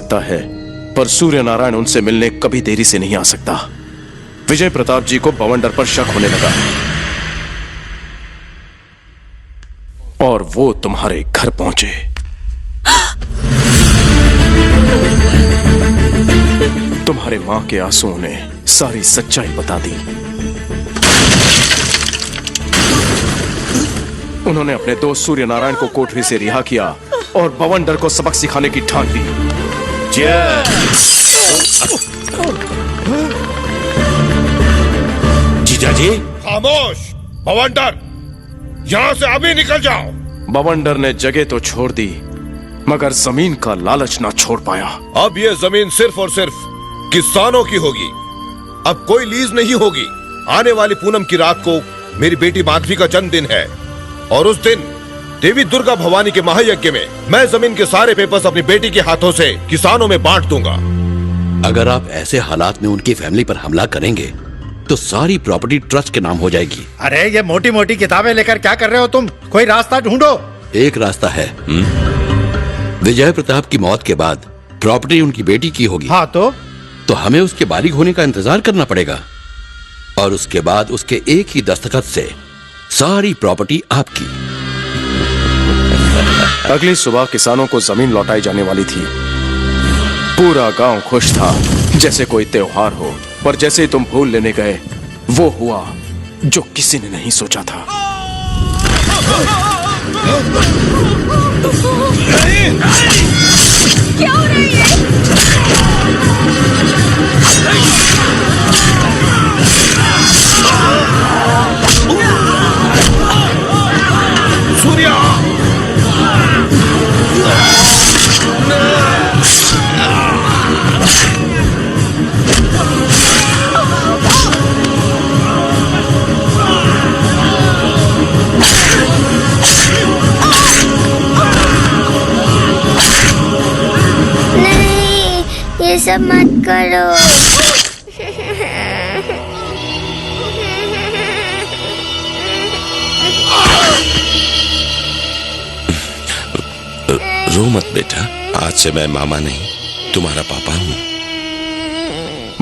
लगता है, पर सूर्य नारायण उनसे मिलने कभी देरी से नहीं आ सकता। विजय प्रताप जी को बवंडर पर शक होने लगा और वो तुम्हारे घर पहुंचे। तुम्हारे मां के आंसुओं ने सारी सच्चाई बता दी। उन्होंने अपने दोस्त सूर्य नारायण को कोठरी से रिहा किया और बवंडर को सबक सिखाने की ठान ली। जीजा जी, खामोश! बवंडर, यहां से अभी निकल जाओ। बवंडर ने जगह तो छोड़ दी, मगर जमीन का लालच ना छोड़ पाया। अब ये जमीन सिर्फ और सिर्फ किसानों की होगी। अब कोई लीज नहीं होगी। आने वाली पूनम की रात को मेरी बेटी माधवी का जन्मदिन है और उस दिन देवी दुर्गा भवानी के महायज्ञ में मैं जमीन के सारे पेपर्स अपनी बेटी के हाथों से किसानों में बांट दूंगा। अगर आप ऐसे हालात में उनकी फैमिली पर हमला करेंगे तो सारी प्रॉपर्टी ट्रस्ट के नाम हो जाएगी। अरे ये मोटी मोटी किताबें लेकर क्या कर रहे हो तुम? कोई रास्ता ढूंढो। एक रास्ता है। विजय प्रताप की मौत के बाद प्रॉपर्टी उनकी बेटी की होगी। हाँ तो हमें उसके बालिग होने का इंतजार करना पड़ेगा और उसके बाद उसके एक ही दस्तखत से सारी प्रॉपर्टी आपकी। अगली सुबह किसानों को जमीन लौटाई जाने वाली थी। पूरा गांव खुश था जैसे कोई त्योहार हो, पर जैसे तुम फूल लेने गए वो हुआ जो किसी ने नहीं सोचा था। क्या हो रही है? सूर्या! नहीं, ये सब मत करो। रो मत बेटा, आज से मैं मामा नहीं तुम्हारा पापा हूँ।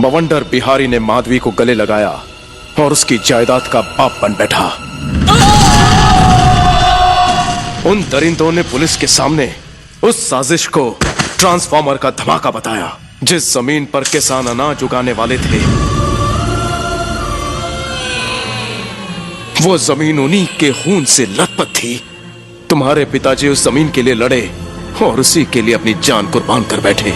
बवंडर बिहारी ने माधवी को गले लगाया और उसकी जायदाद का बाप बन बैठा। उन दरिंदों ने पुलिस के सामने उस साजिश को ट्रांसफार्मर का धमाका बताया। जिस जमीन पर किसान अनाज उगाने वाले थे वो जमीन उन्हीं के खून से लथपथ थी। तुम्हारे पिताजी उस जमीन के लिए लड़े और उसी के लिए अपनी जान कुर्बान कर बैठे।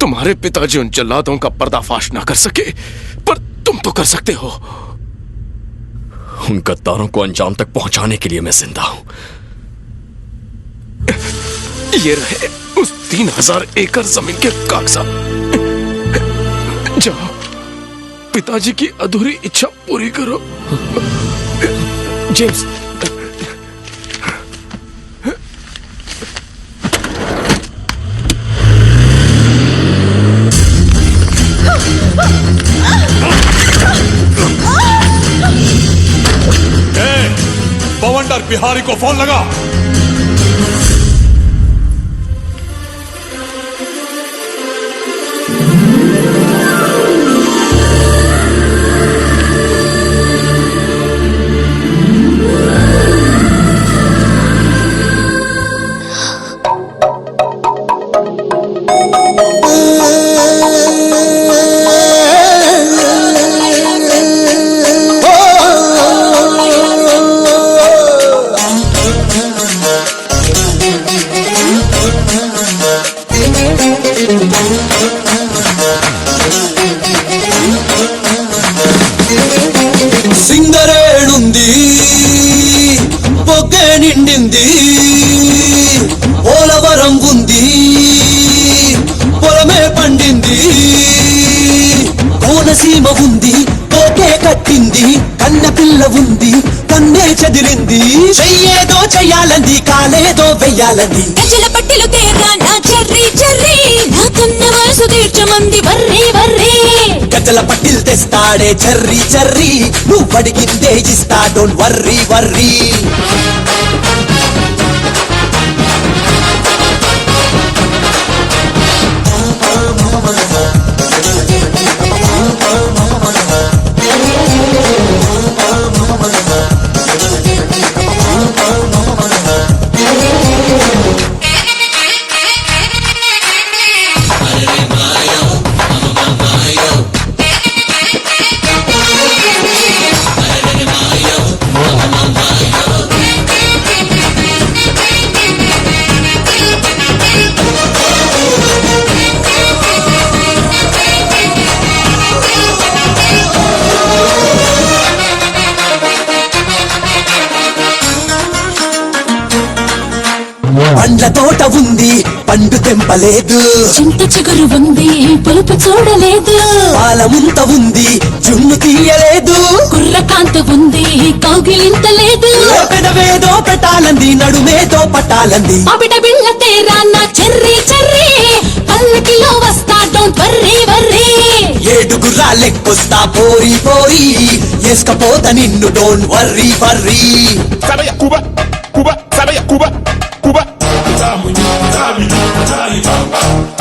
तुम्हारे पिताजी उन जल्लादों का पर्दाफाश ना कर सके, पर तुम तो कर सकते हो। उन गद्दारों को अंजाम तक पहुंचाने के लिए मैं जिंदा हूं। ये रहे उस 3000 एकड़ जमीन के कागजात। जाओ, पिताजी की अधूरी इच्छा पूरी करो। जेम्स, बवंडर बिहारी को फोन लगा। సింగరేణుంది పొగ నిండింది పోలవరం ఉంది పొలమే పండింది కోనసీమ ఉంది పోకే కట్టింది కన్న పిల్ల ఉంది కన్నే చెదిరింది చెయ్యేదో చెయ్యాలంది కాలేదో వెయ్యాలంది గజల పట్టిలు తేగా నా చెర్రీ చెర్రీ నా కన్న వయసు తీర్చమంది వర్రీ వర్రీ గజల పట్టిల్ తెస్తాడే చర్రీ చర్రీ నువ్వు అడిగిందే ఇస్తా డోంట్ వర్రీ వర్రీ పండ్ల తోట ఉంది పండు తెంపలేదు చింత చిగురు ఉంది పులుపు చూడలేదు పాలముంత ఉంది జున్ను తీయలేదు కుర్రకాంత ఉంది కౌగిలింత లేదు పెదవేదో పెట్టాలంది నడుమేదో పట్టాలంది అబిడ బిళ్ళ తేరా నా చెర్రీ చెర్రీ పల్లకిలో వస్తా డోంట్ వర్రీ వర్రీ ఏడుగుర్రా లెక్కొస్తా పోరి పోరి ఎస్కపోత నిన్ను don't worry worry Sabaya Cuba, Cuba, Sabaya Cuba, Cuba.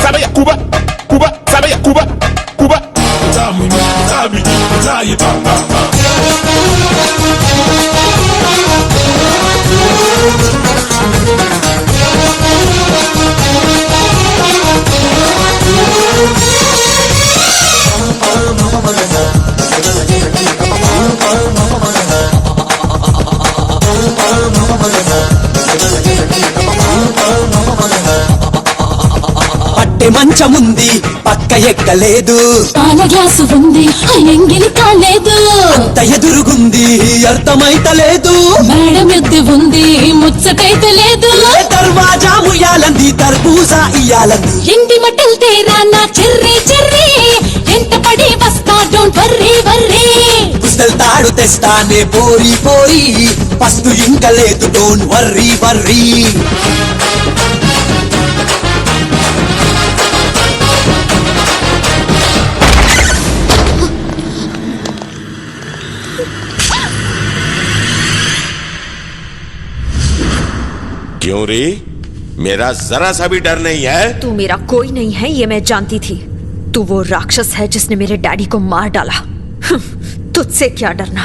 Sabaya Cuba, Cuba, Sabaya Cuba, Cuba. పట్టె మంచముంది పక్క ఎక్కలేదు పాల గ్లాసు ఉంది ఎంగిలి కాలేదు అంత ఎదురుగుంది అర్థమైతలేదు మేడం ఎద్దు ఉంది ముచ్చటైతే లేదు దర్వాజా ముయ్యాలంది తర్బూజా ఇయ్యాలంది ఇంటి మట్టలు తేరా నా చెర్రీ చెర్రీ ఎంత పడి వస్తా డోంట్ వర్రీ వర్రీ పుస్తల్ తాడు తెస్తానే పోరి పోరి పస్తు ఇంక లేదు డోంట్ వర్రీ వర్రీ क्यों रे? मेरा जरा सा भी डर नहीं है। तू मेरा कोई नहीं है ये मैं जानती थी। तू वो राक्षस है जिसने मेरे डैडी को मार डाला। तुझसे क्या डरना।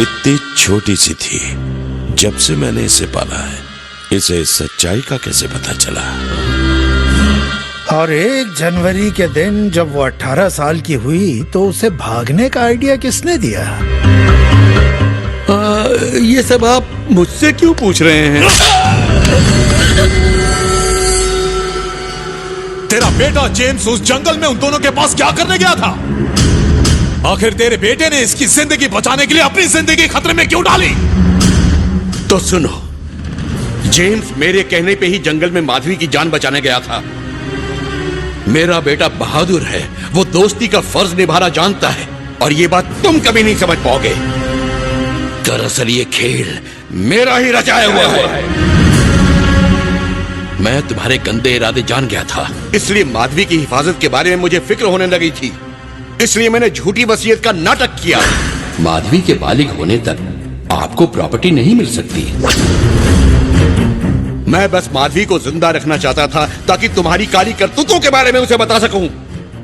इतनी छोटी सी थी, जब से मैंने इसे पाला है, इसे सच्चाई का कैसे पता चला? और 1 जनवरी के दिन जब वो 18 साल की हुई तो उसे भागने का आइडिया किसने दिया? ये सब आप मुझसे क्यों पूछ रहे हैं? तेरा बेटा जेम्स उस जंगल में उन दोनों के पास क्या करने गया था? आखिर तेरे बेटे ने इसकी जिंदगी बचाने के लिए अपनी जिंदगी खतरे में क्यों डाली? तो सुनो, जेम्स मेरे कहने पे ही जंगल में माधवी की जान बचाने गया था। मेरा बेटा बहादुर है, वो दोस्ती का फर्ज निभाना जानता है, और ये बात तुम कभी नहीं समझ पाओगे। दरअसल ये खेल मेरा ही रचाया हुआ है। मैं तुम्हारे गंदे इरादे जान गया था, इसलिए माधवी की हिफाजत के बारे में मुझे फिक्र होने लगी थी। इसलिए मैंने झूठी वसीयत का नाटक किया। माधवी के बालिग होने तक आपको प्रॉपर्टी नहीं मिल सकती। मैं बस माधवी को जिंदा रखना चाहता था ताकि तुम्हारी काली करतूतों के बारे में उसे बता सकूं।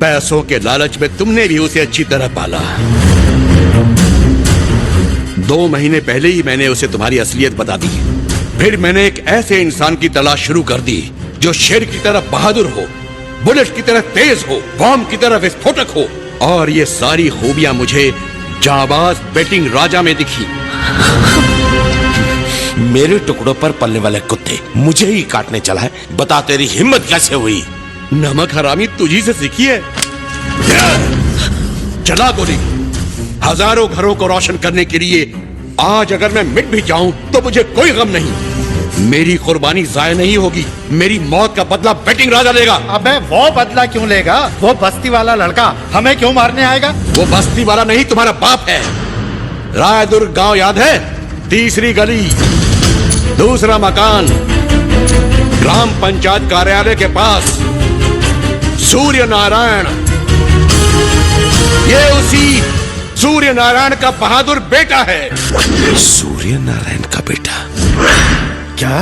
पैसों के लालच में तुमने भी उसे अच्छी तरह पाला। 2 महीने पहले ही मैंने उसे तुम्हारी असलियत बता दी। फिर मैंने एक ऐसे इंसान की तलाश शुरू कर दी जो शेर की तरह बहादुर हो, बुलेट की तरह तेज हो, बॉम्ब की तरह विस्फोटक हो, और ये सारी खूबियां मुझे जाबाज बेटिंग राजा में दिखी। मेरे टुकड़ों पर पलने वाले कुत्ते मुझे ही काटने चला है। बता तेरी हिम्मत कैसे हुई? नमक हरामी तुझी से सीखी है। चला गोली। हजारों घरों को रोशन करने के लिए आज अगर मैं मिट भी जाऊं तो मुझे कोई गम नहीं। मेरी कुर्बानी जाया नहीं होगी। मेरी मौत का बदला बेटिंग राजा लेगा। अबे वो बदला क्यों लेगा? वो बस्ती वाला लड़का हमें क्यों मारने आएगा? वो बस्ती वाला नहीं, तुम्हारा बाप है। रायदुर्ग गांव याद है? 3री गली, 2रा मकान, ग्राम पंचायत कार्यालय के पास सूर्य नारायण, ये उसी सूर्य नारायण का बहादुर बेटा है। सूर्य नारायण का बेटा? क्या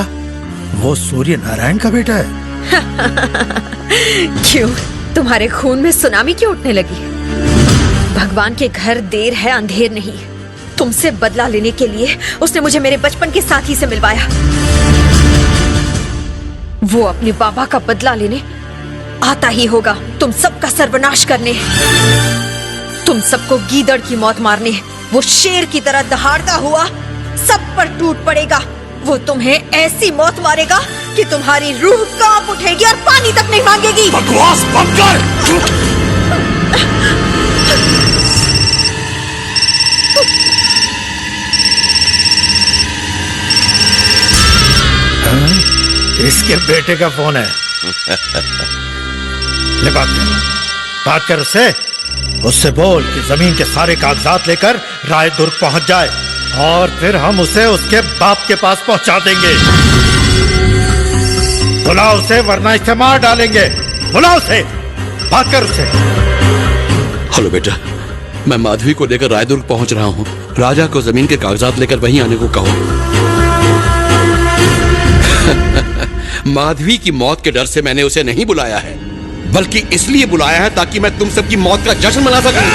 वो सूर्य नारायण का बेटा है? क्यों, तुम्हारे खून में सुनामी क्यों उठने लगी? भगवान के घर देर है अंधेर नहीं। तुमसे बदला लेने के लिए उसने मुझे मेरे बचपन के साथी से मिलवाया। वो अपने बाबा का बदला लेने आता ही होगा, तुम सबका सर्वनाश करने, तुम सबको गीदड़ की मौत मारने। वो शेर की तरह दहाड़ता हुआ सब पर टूट पड़ेगा। वो तुम्हें ऐसी मौत मारेगा कि तुम्हारी रूह कांप उठेगी और पानी तक नहीं मांगेगी। बकवास बंद कर। इसके बेटे का फोन है। ले बात कर उससे बोल कि जमीन के सारे कागजात लेकर रायदुर्ग पहुंच जाए और फिर हम उसे उसके बाप के पास पहुंचा देंगे। बुला उसे वरना इसे मार डालेंगे। बुला उसे, बात कर उससे। हेलो बेटा, मैं माधवी को लेकर रायदुर्ग पहुंच रहा हूं। राजा को जमीन के कागजात लेकर वहीं आने को कहो। माधवी की मौत के डर से मैंने उसे नहीं बुलाया है, बल्कि इसलिए बुलाया है ताकि मैं तुम सबकी मौत का जश्न मना सकूं।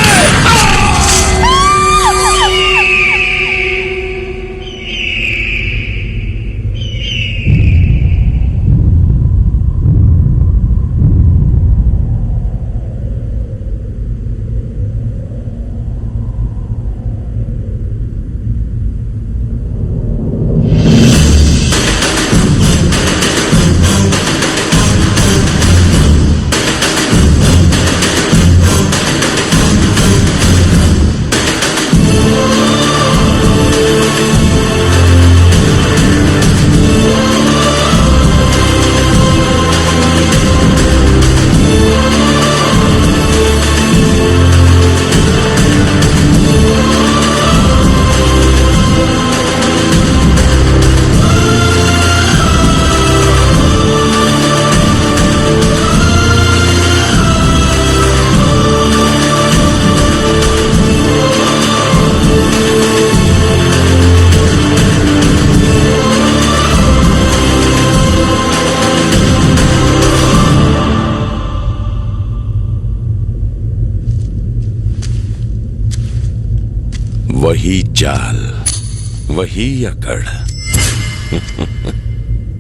वही चाल, वही अकड़।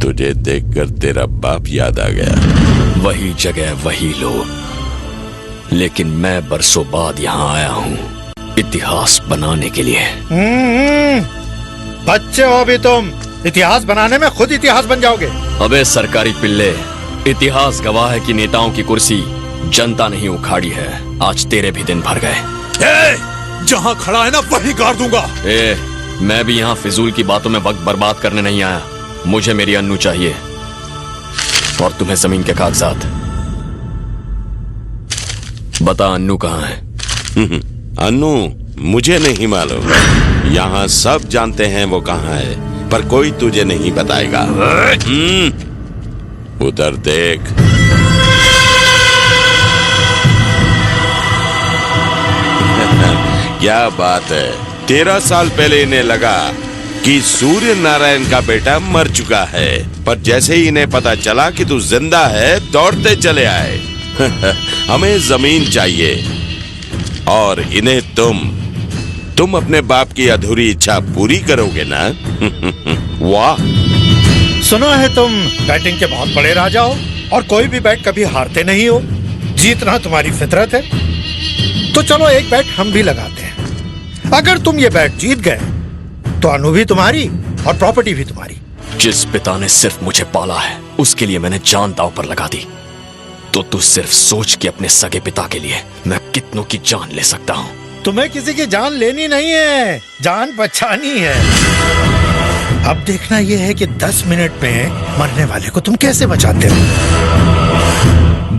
तुझे देखकर तेरा बाप याद आ गया। वही जगह, वही लोग, लेकिन मैं बरसों बाद यहाँ आया हूँ इतिहास बनाने के लिए। बच्चे हो अभी तुम, इतिहास बनाने में खुद इतिहास बन जाओगे। अबे सरकारी पिल्ले, इतिहास गवाह है कि नेताओं की कुर्सी जनता नहीं उखाड़ी है। आज तेरे भी दिन भर गए। जहाँ खड़ा है ना वहीं गाड़ दूंगा। मैं भी यहाँ फिजूल की बातों में वक्त बर्बाद करने नहीं आया। मुझे मेरी अन्नू चाहिए और तुम्हें जमीन के कागजात। बता अन्नू कहाँ है? अन्नू मुझे नहीं मालूम। यहाँ सब जानते हैं वो कहाँ है, पर कोई तुझे नहीं बताएगा। उधर देख। क्या बात है, 13 साल पहले इन्हें लगा कि सूर्य नारायण का बेटा मर चुका है, पर जैसे ही इन्हें पता चला कि तू जिंदा है, दौड़ते चले आए। हमें जमीन चाहिए और इन्हें तुम अपने बाप की अधूरी इच्छा पूरी करोगे ना? वाह। सुना है तुम बैटिंग के बहुत बड़े राजा हो और कोई भी बैट कभी हारते नहीं हो। जीतना तुम्हारी फितरत है। तो चलो एक बैट हम भी लगाते हैं। अगर तुम ये बैट जीत गए तो अनु भी तुम्हारी और प्रॉपर्टी भी तुम्हारी। जिस पिता ने सिर्फ मुझे पाला है उसके लिए मैंने जान दांव पर लगा दी, तो तू सिर्फ सोच कि अपने सगे पिता के लिए मैं कितनों की जान ले सकता हूँ। तुम्हें किसी की जान लेनी नहीं है, जान बचानी है। अब देखना यह है कि 10 मिनट में मरने वाले को तुम कैसे बचाते हो।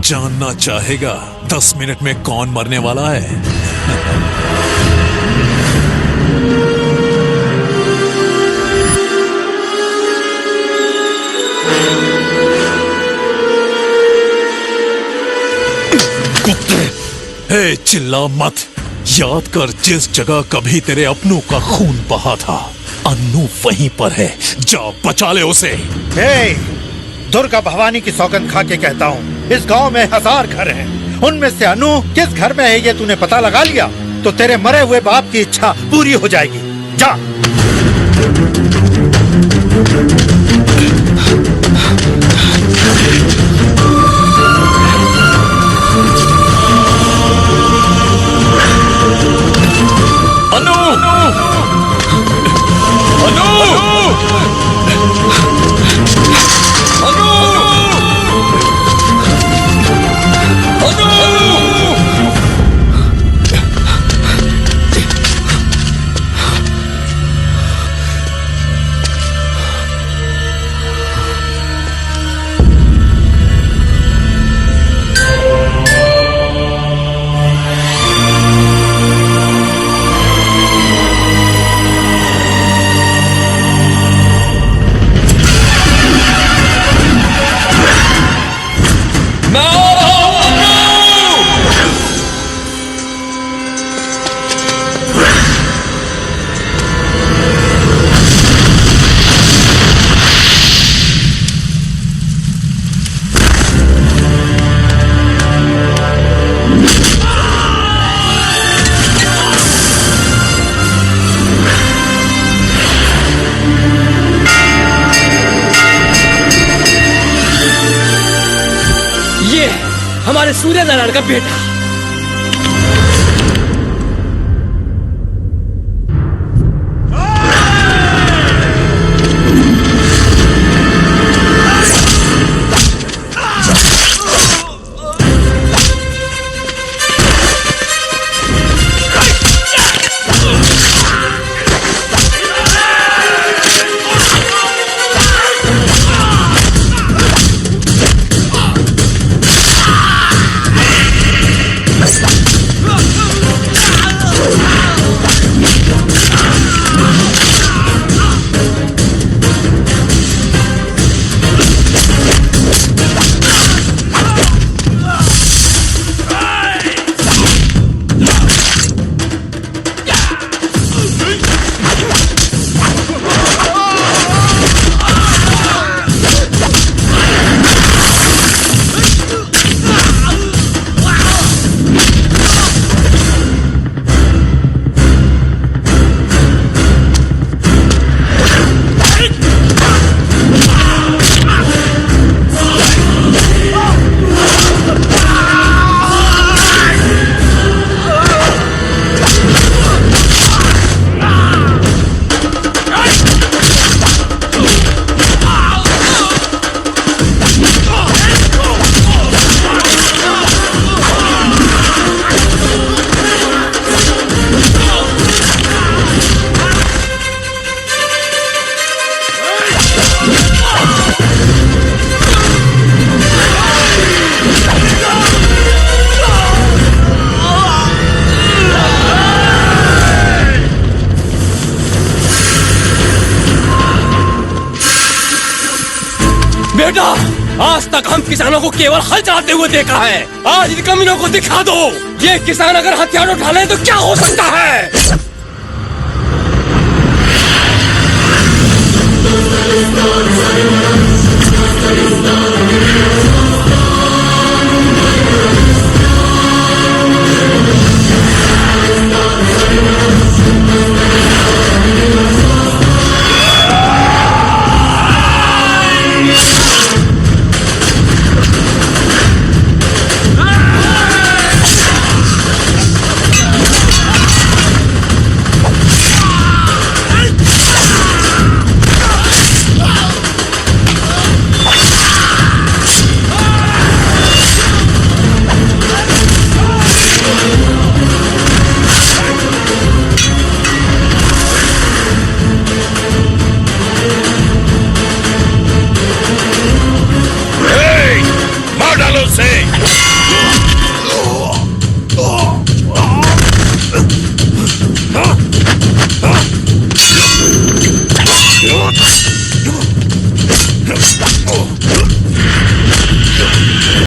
जानना चाहेगा 10 मिनट में कौन मरने वाला है? कुत्ते, हे चिल्ला मत। याद कर जिस जगह कभी तेरे अपनों का खून बहा था, अन्नू वहीं पर है। जा बचा ले उसे। हे, दुर्गा भवानी की सौगंध खा के कहता हूँ, इस गांव में 1000 घर हैं। उनमें से अनु किस घर में है ये तूने पता लगा लिया तो तेरे मरे हुए बाप की इच्छा पूरी हो जाएगी। जा। अनु! अनु! अनु! हमारे सूर्य नारायण का बेटा। बेटा, आज तक हम किसानों को केवल हल चलाते हुए देखा है। आज इन कमीनों को दिखा दो, ये किसान अगर हथियार उठा लें तो क्या हो सकता है। मार डालो उसे।